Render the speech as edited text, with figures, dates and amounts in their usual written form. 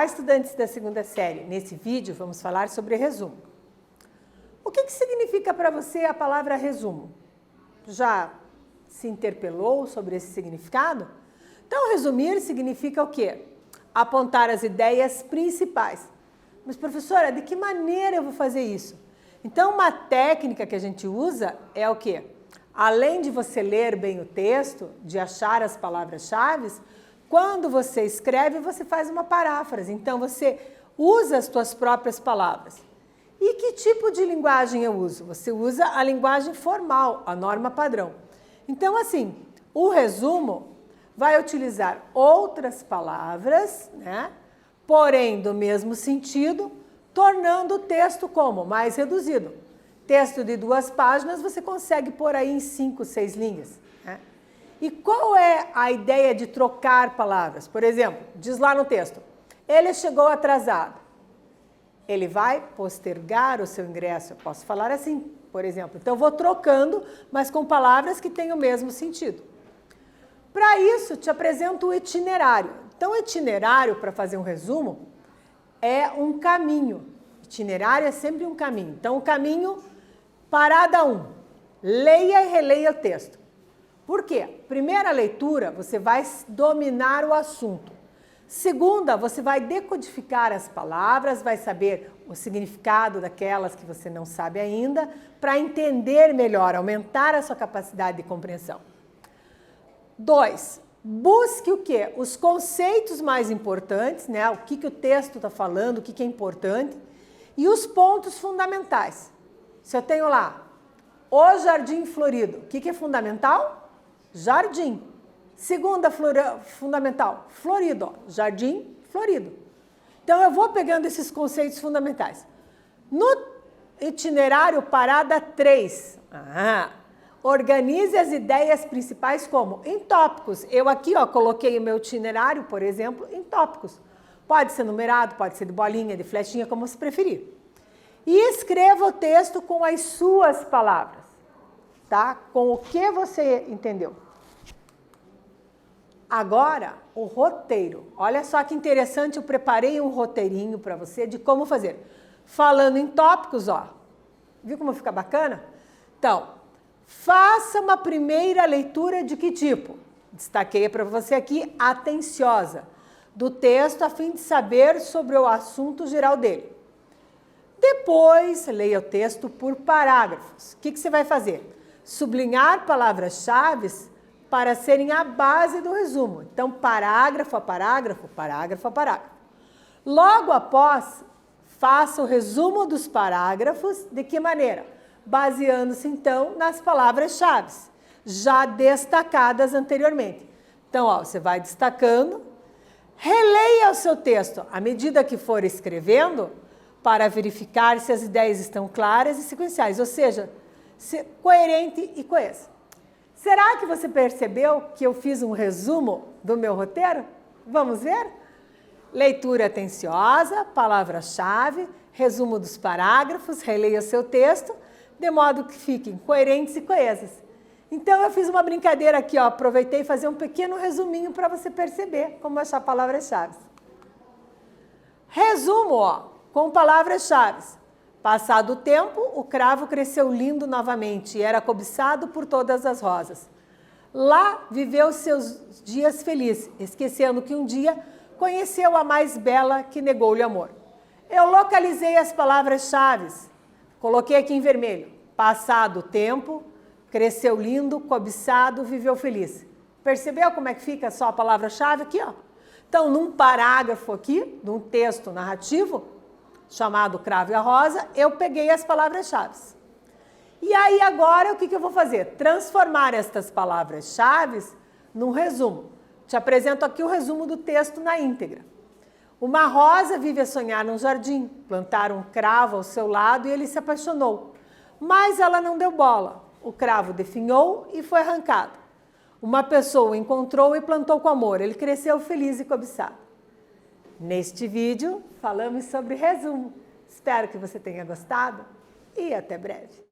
Olá, estudantes da segunda série. Nesse vídeo vamos falar sobre resumo. O que significa para você a palavra resumo? Já se interpelou sobre esse significado? Então, resumir significa o quê? Apontar as ideias principais. Mas, professora, de que maneira eu vou fazer isso? Então, uma técnica que a gente usa é o quê? Além de você ler bem o texto, de achar as palavras-chave, quando você escreve, você faz uma paráfrase. Então, você usa as suas próprias palavras. E que tipo de linguagem eu uso? Você usa a linguagem formal, a norma padrão. Então, assim, o resumo vai utilizar outras palavras, né? Porém, do mesmo sentido, tornando o texto como? Mais reduzido. Texto de 2 páginas, você consegue pôr aí em 5, 6 linhas. Né? E qual é a ideia de trocar palavras? Por exemplo, diz lá no texto, ele chegou atrasado. Ele vai postergar o seu ingresso. Eu posso falar assim, por exemplo. Então, eu vou trocando, mas com palavras que têm o mesmo sentido. Para isso, te apresento o itinerário. Então, o itinerário, para fazer um resumo, é um caminho. Itinerário é sempre um caminho. Então, o caminho, parada 1. Leia e releia o texto. Por quê? Primeira leitura, você vai dominar o assunto. Segunda, você vai decodificar as palavras, vai saber o significado daquelas que você não sabe ainda, para entender melhor, aumentar a sua capacidade de compreensão. 2, busque o quê? Os conceitos mais importantes, né? O que o texto está falando, o que é importante, e os pontos fundamentais. Se eu tenho lá, o jardim florido, o que é fundamental? Jardim. Segunda fundamental, florido, ó, jardim florido. Então, eu vou pegando esses conceitos fundamentais. No itinerário, parada 3, organize as ideias principais como? Em tópicos. Eu aqui coloquei o meu itinerário, por exemplo, em tópicos. Pode ser numerado, pode ser de bolinha, de flechinha, como você preferir. E escreva o texto com as suas palavras, tá? Com o que você entendeu. Agora, o roteiro. Olha só que interessante, eu preparei um roteirinho para você de como fazer. Falando em tópicos, ó. Viu como fica bacana? Então, faça uma primeira leitura de que tipo? Destaquei para você aqui, atenciosa, do texto a fim de saber sobre o assunto geral dele. Depois, leia o texto por parágrafos. O que você vai fazer? Sublinhar palavras-chave para serem a base do resumo. Então, parágrafo a parágrafo, parágrafo a parágrafo. Logo após, faça o resumo dos parágrafos. De que maneira? Baseando-se, então, nas palavras-chave, já destacadas anteriormente. Então, ó, você vai destacando. Releia o seu texto à medida que for escrevendo, para verificar se as ideias estão claras e sequenciais, ou seja, coerente e coesa. Será que você percebeu que eu fiz um resumo do meu roteiro? Vamos ver? Leitura atenciosa, palavra-chave, resumo dos parágrafos, releia o seu texto, de modo que fiquem coerentes e coesas. Então, eu fiz uma brincadeira aqui, ó, aproveitei fazer um pequeno resuminho para você perceber como achar palavras-chave. Resumo, ó, com palavras-chave. Passado o tempo, o cravo cresceu lindo novamente e era cobiçado por todas as rosas. Lá viveu seus dias felizes, esquecendo que um dia conheceu a mais bela que negou-lhe amor. Eu localizei as palavras-chave, coloquei aqui em vermelho. Passado o tempo, cresceu lindo, cobiçado, viveu feliz. Percebeu como é que fica só a palavra-chave aqui, ó? Então, num parágrafo aqui, num texto narrativo, chamado Cravo e a Rosa, eu peguei as palavras-chave. E aí agora o que eu vou fazer? Transformar estas palavras-chave num resumo. Te apresento aqui o resumo do texto na íntegra. Uma rosa vive a sonhar num jardim, plantaram um cravo ao seu lado e ele se apaixonou. Mas ela não deu bola. O cravo definhou e foi arrancado. Uma pessoa o encontrou e plantou com amor. Ele cresceu feliz e cobiçado. Neste vídeo, falamos sobre resumo. Espero que você tenha gostado e até breve.